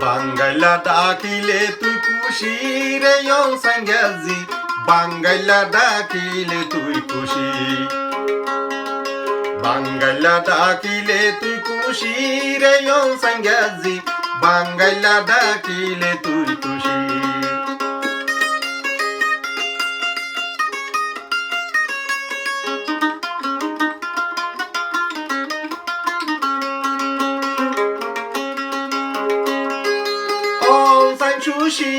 বাঙ্গাইলা ডাকিলে তুই খুশি রে সাঙ্গাজি বাঙ্গাইলা ডাকিলে তুই খুশি বাঙ্গাইলা ডাকিলে তুই খুশি রে সাঙ্গাজি বাঙ্গাইলা ডাকিলে তুই খুশি সুশি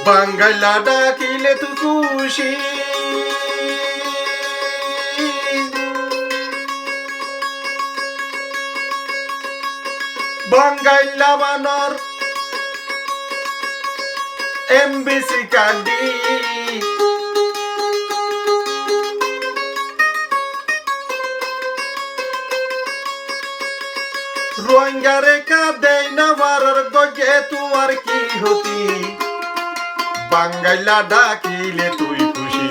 বাঙ্গাইলা ডাকিলে তুই খুশি বাঙ্গাইলা বানর এমবিসি কান্দি রোহিঙ্গারে কাঁদে নামার গজে তোমার কি হতি বাঙ্গাইলা ডাকিলে তুই খুশি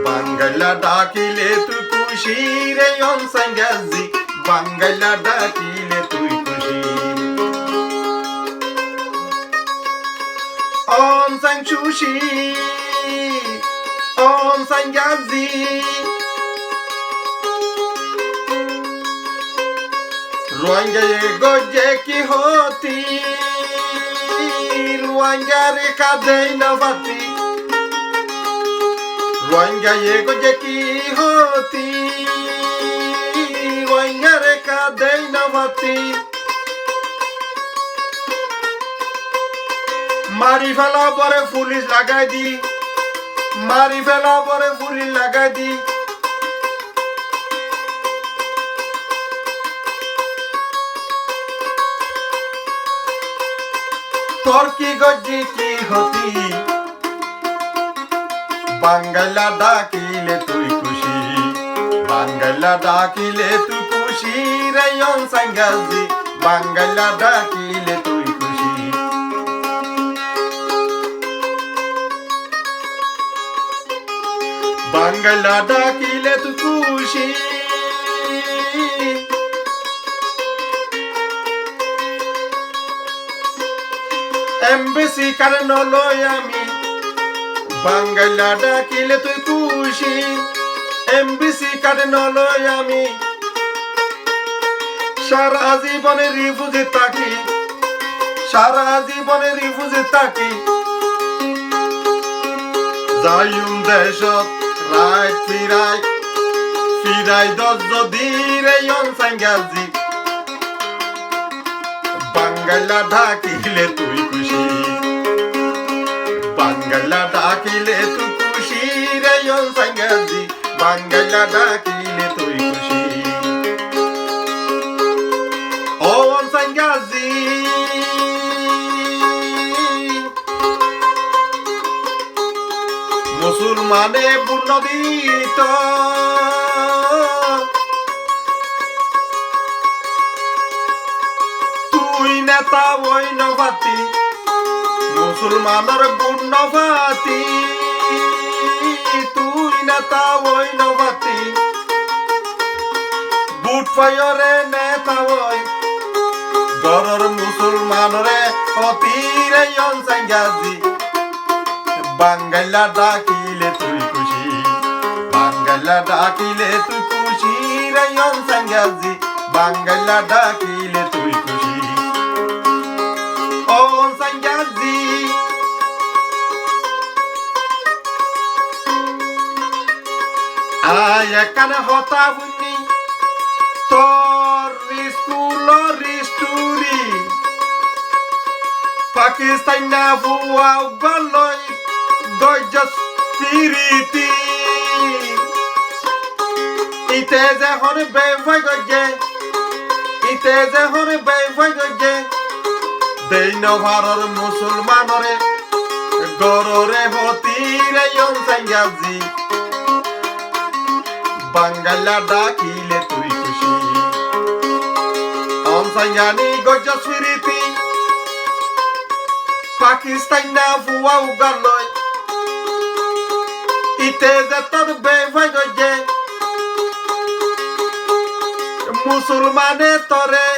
বাঙ্গাইলা ডাকিলে তুই খুশি রে সাঙ্গাজি বাঙ্গাইলা ডাকিলে তুই খুশি সাং সুশি সাঙ্গাজি রোহিঙ্গা গজে কি হতি রোহিঙ্গা রে কাঁদে না বাতি রোহিঙ্গা গজে কি হতি রোহিঙ্গা রে কাঁদে না বাতি মারি ফেলা পরে পুলিশ লাগাই দি মারি ফেলা পরে পুলিশ লাগাই দি তোর কি গজি কি হতি বাঙ্গাইলা ডাকিলে তুই খুশি বাঙ্গাইলা ডাকিলে তুই খুশি রে সাঙ্গাজি বাঙ্গাইলা ডাকিলে তুই খুশি বাঙ্গাইলা ডাকিলে তুই খুশি এমবিসি কারণ লই আমি বাঙ্গাইলা ডাকিলে তুই খুশি এমবিসি কারণ লই আমি সারা জীবনে রিফুজি থাকি সারা জীবনে রিফুজি থাকি যাইম দেশত রায় ফিরাই ফিরাই দশ যদি রে সাঙ্গাজি বাঙ্গাইলা ডাকিলে তুই খুশি বাঙ্গাইলা ডাকিলে তুই খুশি রে সাঙ্গাজি বাঙ্গাইলা ডাকিলে তুই খুশি ও সাঙ্গাজি মুসলমানে পূর্ণ দিত তুই নেতা ওই নভাতি মুসলমানের পূর্ণ ভাতি তুই নেতা ওই নভাতি বুট পায়রে নেতা ওই গরর মুসলমানরে অতিরে সাঙ্গাজি বাঙ্গাইলা ডাকিলে তুই খুশি বাঙ্গাইলা ডাকিলে তুই খুশি রে সাঙ্গাজি বাঙ্গাইলা ডাকিলে তুই খুশি ও সাঙ্গাজি আয় এখানে হতা বুনি তোর স্কুল রিস্টুরি পাকিস্তান না বুয়া গলই গজস পিরিতি ইতে যে হন বেফাই গজে ইতে যে হন বেফাই গজে দেইন ভারর মুসলমানরে গররে হতি রে সাঙ্গাজি বাঙ্গাইলা ডাকিলে তুই খুশি সাঙ্গানি গজস পিরিতি পাকিস্তান না ফুয়া উগার লয় ইতে যে তোর বেফাই গজে মুসলমানে তরে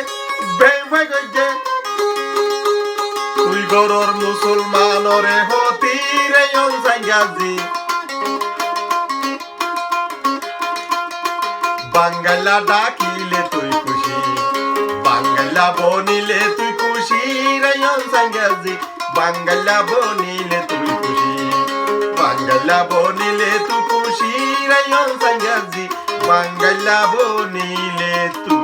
বেফাই গজে তুই গরর মুসলমানরে হতি রে অনসাঙ্গাজি বাঙ্গালা ডাকিলে তুই খুশি বাঙ্গালা বনিলে তুই খুশি রে অনসাঙ্গাজি বাঙ্গালা বনিলে তুই খুশি বাঙ্গালা বনিলে তুই খুশি রে অনসাঙ্গাজি বাঙ্গালা বনিলে তুই